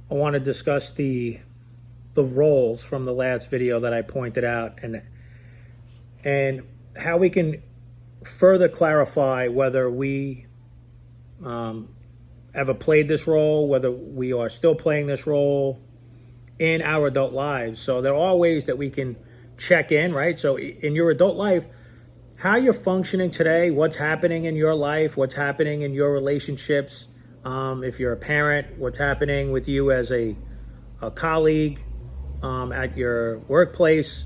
I want to discuss the roles from the last video that I pointed out, and how we can further clarify whether we ever played this role, whether we are still playing this role in our adult lives. So there are ways that we can check in, right? So in your adult life, how you're functioning today, what's happening in your life, what's happening in your relationships. If you're a parent, what's happening with you as a colleague at your workplace.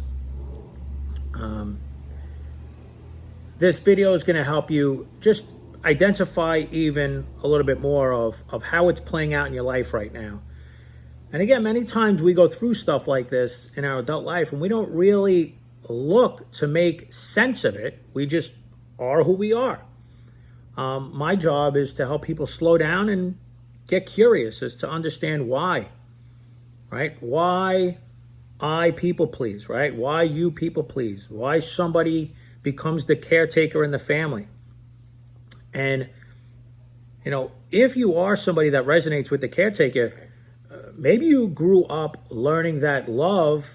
This video is going to help you just identify even a little bit more of how it's playing out in your life right now. And again, many times we go through stuff like this in our adult life and we don't really look to make sense of it. We just are who we are. My job is to help people slow down and get curious as to understand why, right? Why I people please, right? Why you people please? Why somebody becomes the caretaker in the family. And, you know, if you are somebody that resonates with the caretaker, maybe you grew up learning that love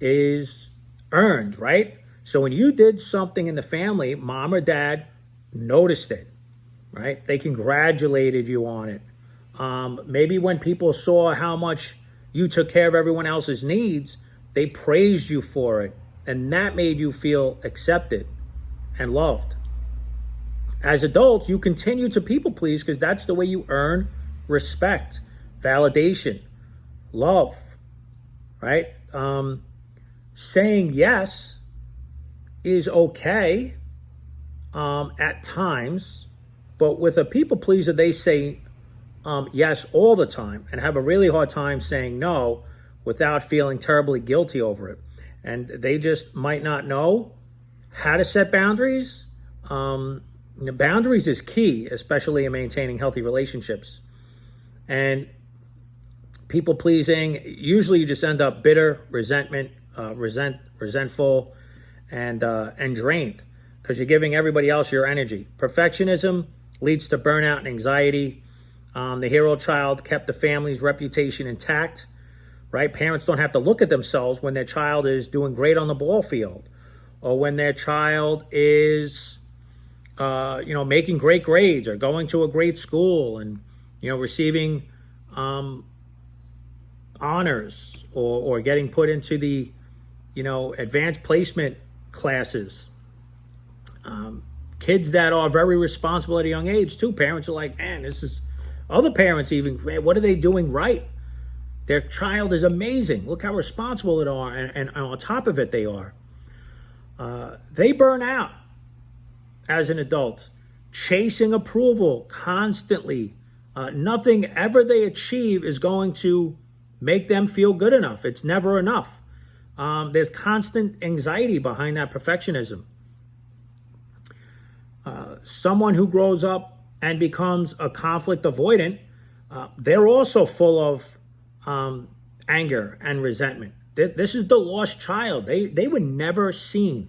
is earned, right? So when you did something in the family, mom or dad noticed it, right? They congratulated you on it. Maybe when people saw how much you took care of everyone else's needs, they praised you for it. And that made you feel accepted and loved. As adults, you continue to people please because that's the way you earn respect, validation, love, right? Saying yes is okay at times, but with a people pleaser, they say yes all the time and have a really hard time saying no without feeling terribly guilty over it. And they just might not know how to set boundaries. Boundaries is key, especially in maintaining healthy relationships. And people pleasing, usually you just end up bitter, resentful, and drained because you're giving everybody else your energy. Perfectionism leads to burnout and anxiety. The hero child kept the family's reputation intact, right? Parents don't have to look at themselves when their child is doing great on the ball field or when their child is, making great grades or going to a great school and, receiving honors or getting put into the, advanced placement classes. Kids that are very responsible at a young age too. Parents are like, man, other parents even, man, what are they doing right? Their child is amazing. Look how responsible they are. And on top of it, they are. They burn out as an adult, chasing approval constantly. Nothing ever they achieve is going to make them feel good enough. It's never enough. There's constant anxiety behind that perfectionism. Someone who grows up and becomes a conflict avoidant, they're also full of anger and resentment. This is the lost child. They were never seen.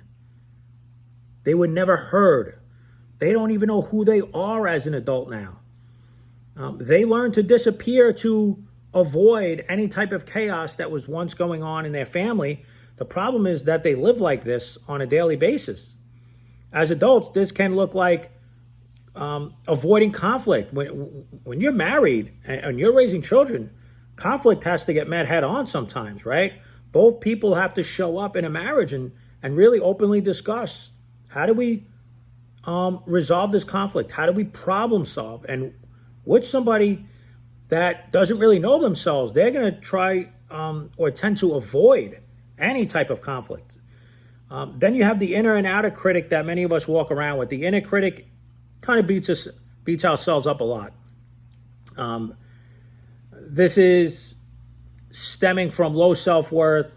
They were never heard. They don't even know who they are as an adult now. They learn to disappear to avoid any type of chaos that was once going on in their family. The problem is that they live like this on a daily basis. As adults, this can look like avoiding conflict. When you're married and you're raising children, conflict has to get met head on sometimes, right? Both people have to show up in a marriage and really openly discuss, how do we resolve this conflict? How do we problem solve? And with somebody that doesn't really know themselves, they're going to try or tend to avoid any type of conflict. Then you have the inner and outer critic that many of us walk around with. The inner critic kind of beats ourselves up a lot. This is stemming from low self-worth,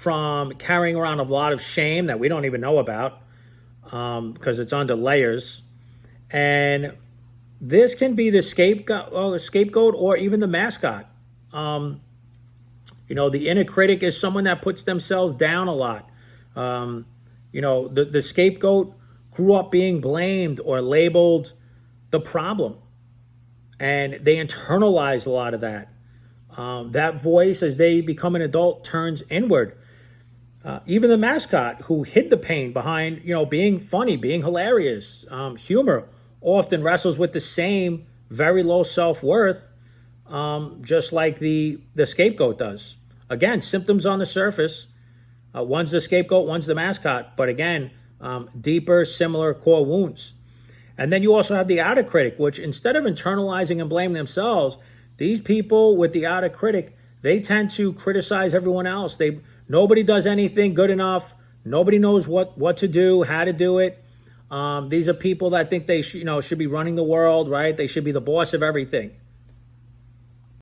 from carrying around a lot of shame that we don't even know about because it's under layers. And this can be the scapegoat or even the mascot. The inner critic is someone that puts themselves down a lot. The scapegoat grew up being blamed or labeled the problem. And they internalize a lot of that. That voice, as they become an adult, turns inward. Even the mascot who hid the pain behind, being funny, being hilarious, humor, often wrestles with the same very low self-worth, just like the scapegoat does. Again, symptoms on the surface. One's the scapegoat, one's the mascot. But again, deeper, similar core wounds. And then you also have the outer critic, which instead of internalizing and blaming themselves, these people with the outer critic, they tend to criticize everyone else. Nobody does anything good enough. Nobody knows what to do, how to do it. These are people that think they should be running the world, right? They should be the boss of everything.